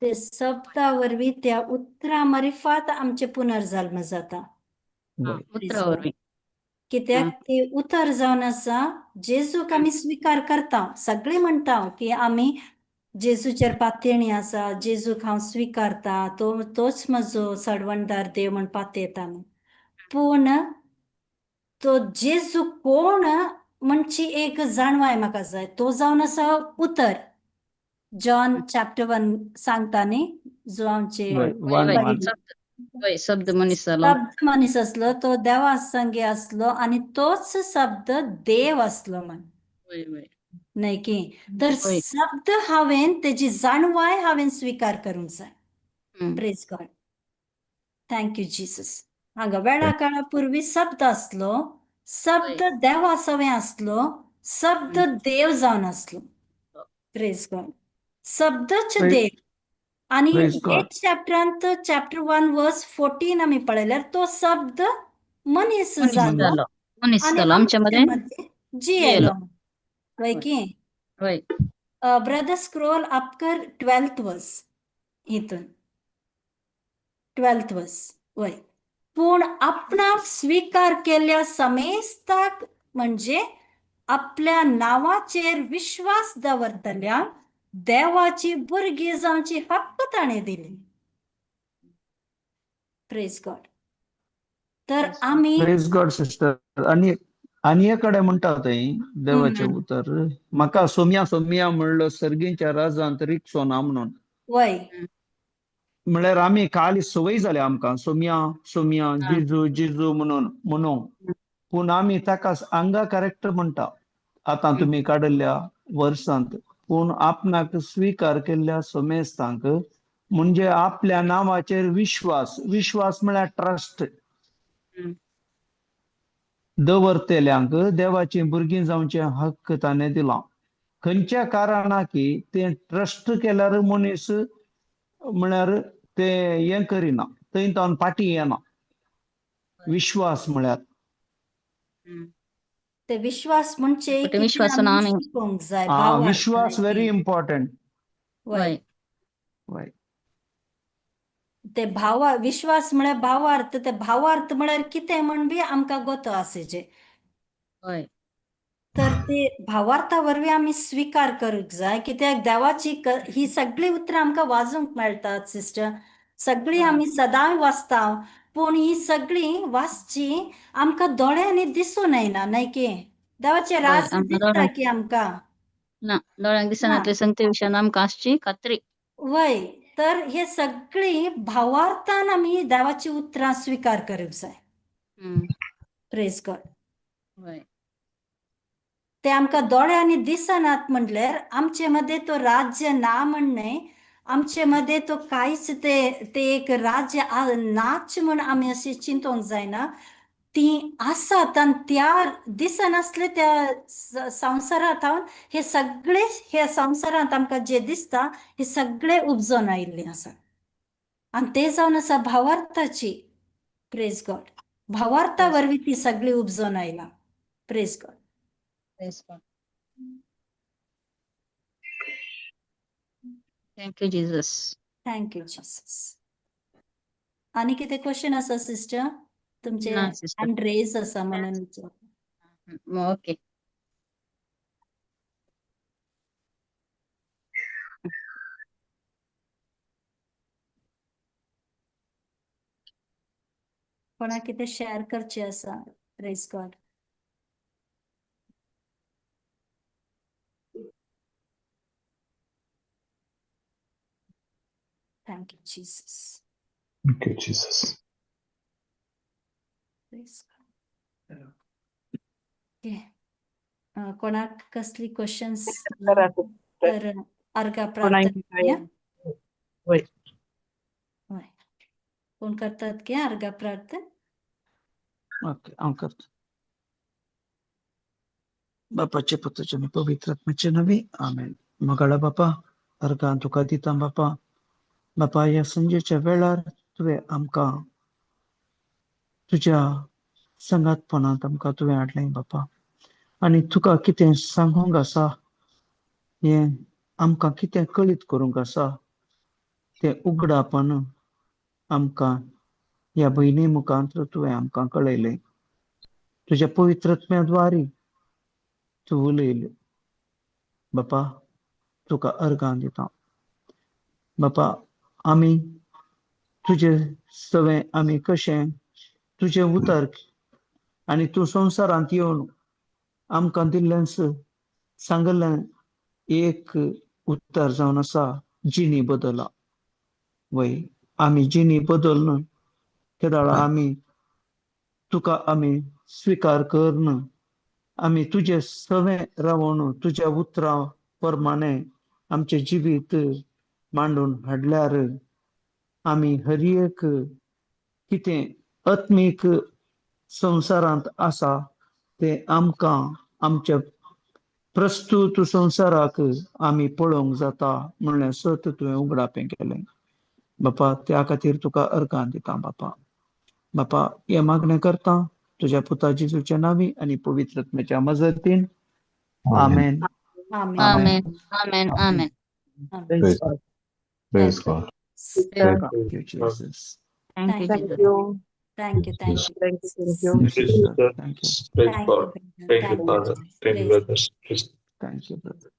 ते शब्दा वरवीं त्या उतरा मारिफात आमचे पुनर्जल्म जाता. वय. उतरा वरवीं. कित्याक ते उतर जावन आसा, जेजूक आमी स्वीकार करता. सगळे म्हणटा की आमी जेजूचेर पातयणी आसा, जेजूक हांव स्वीकारता, तोच म्हजो सडवणदार देव म्हण पातयता. पूण तो जेजू कोण म्हणची एक जाणवाय म्हाका जाय. तो जावन आसा उतर. जॉन चॅप्टर 1 सांगता न्ही, जो आमचे शब्द मनीस जालो. शब्द मनीस असलो, तो देवा संगे असलो आणि तोच शब्द देव असलो म्हण. नाही की तर शब्द हांवें तेजी जाणवाय हांवें स्वीकार करूंक जाय. Praise God. Thank you Jesus. हांगा वेळा काळा पूर्वी शब्द असलो, शब्द देवा सवें असलो, शब्द देव जावन असलो. Praise God. शब्दच देव. आणि एक चॅप्टरांत चॅप्टर 1 वर्स 14 आम्ही पळयल्यार तो शब्द मनीस जालो आणि आमच्या मध्ये जियेलो. वय की ब्रदर स्क्रोल अप कर 12th वर्स. हितून 12th वर्स. वय. पूण आपणाक स्वीकार केल्या समेस्ताक म्हणजे आपल्या नावाचेर विश्वास दवरतल्यांक देवाची भुरगीं जावची हक्क ताणें दिली. Praise God. तर आमी प्रेज गॉड सिस्टर. आणि एकडे म्हणटा थंय देवाचे उतर, म्हाका सोम्या सोम्या म्हणलो सर्गीच्या राजांत रिक्षो ना म्हणून. वय. म्हळ्यार आमी खाली संवय जाल्या आमकां सोम्या सोम्या जिजू जिजू म्हणून. पूण आमी ताका हांगा कॅरेक्टर म्हणटा आतां तुमी काडिल्ल्या वर्सांत. पूण आपणाक स्वीकार केल्ल्या समेस्तांक म्हणजे आपल्या नावाचेर विश्वास म्हळ्यार ट्रस्ट दवरतल्यांक देवाची भुरगीं जावचे हक्क ताणें दिला. खंयच्या कारणाकी ते ट्रस्ट केल्यार मनीस म्हळ्यार ते हें करिना, थंय तावन फाटी येना. विश्वास म्हळ्यार हम्म. ते विश्वास म्हणजे पण ते किती विश्वासान आमी आमी शिकोंक जाय भावार्थ विश्वास नाही व्हेरी की. इम्पॉर्टंट. वय होय ते विश्वास म्हळ्यार भावार्थ. ते भावार्थ म्हळ्यार कितें म्हण बी आमकां गोतो आसचे. होय तर ते भावार्था वरवीं आमी स्वीकार करूंक जाय, कित्याक देवाची ही सगळी उतरां आमकां वाचूंक मेळटात सिस्टर. सगळी होय आमी सदांच वाचता, पूण ही सगळी वाचची आमकां दोळ्यांनी दिसून येना न्हय की. देवाचे होय रास आमकां दिसता दोळ्यांक की आमकां ना दोळ्यांक दिसनातले संगते विशयान आमकां आसची खात्री. वय तर हे सगळी भावार्थान आमी देवाची उतरां स्वीकार करूंक जाय. हम्म. Praise God. होय ते आमकां दोळ्यांनी दिसनात म्हटल्यार आमचे मध्ये तो राज्य ना म्हणणे, आमचे मध्ये तो कांयच ते एक राज्य नाच म्हण आमी अशी चिंतोंक जायना. ती आसात आनी त्या दिसनासले त्या संवसारांत हे सगळे हे संवसारांत आमकां जे दिसता हे सगळे उपजोन आयिल्ले आसा. आनी ते जावन आसा भावार्थाची. Praise God. भावार्था वरवीं ती सगळी उपजोन आयला. Praise God. Praise God. Thank you, Jesus. Thank you Jesus. आनी कितें क्वेश्चन आसा सिस्टर तुमचे? ना sister. हँड रेज आसा म्हणून विचार. Okay. कोणाक कितें शेअर करचें आसा? Praise God. Thank you Jesus. Thank you, Jesus. Praise God. Okay. कोणाक कसली क्वेश्चन्स तर अर्घा प्रार्थना या? होय. होय. कोण करतात की अर्घा प्रार्थना? ओके, हांव करता. बापाचे पुत्राचे आनी पवित्र आत्म्याचे नांवी आमेन. मोगाळा बापा, अर्घां तुका दिता बापा. बापा ह्या संजेच्या वेळार तुवें आमकां तुज्या संगातपणांत आमकां तुवें हाडलें बापा. आनी तुका कितें सांगूंक आसा, हें आमकां कितें कळीत करूंक आसा, तें उगडापण आमकां ह्या भयणी मुखांत तुवें आमकां कळयलें. तुज्या पवित्र आत्म्याद्वारे तूं उलयलें. बापा तुका अर्घां दिता. बापा आमी तुजे सवें आमी कशें तुजें उतर आनी तूं संवसारांत येवन आमकां दिल्लें सांगलें एक उतर जावन आसा, जिणी बदला. वय आमी जिणी बदलून केदाळ आमी तुका आमी स्विकार करन आमी तुजे सवें रावून तुज्या उतरां प्रमाणें आमचें जिवीत मांडून हाडल्यार आमी हर एक कितें आत्मीक संवसारांत आसा तें आमकां आमच्या प्रस्तुत संवसाराक आमी पळोवंक जाता म्हणलें सत तुवें उगडापें केलें. बापा त्या खातीर तुका अर्घां दिता बापा. बापा हें मागणें करता तुज्या पुता जेजूच्या नांवी आनी पवित्र आत्म्याच्या मजतीन. आमेन. आमेन. Amen. Amen. Amen. Praise God. Praise Thank you. God. Praise God. Thank you, Jesus. Thank you, Thank Jesus. you. Thank you. Thank you. Thank you. Thank you, sister. Thank you. Praise Thank God. you. Thank you, Thank Father. you. Thank you, Praise brothers. Praise Thank you, brother.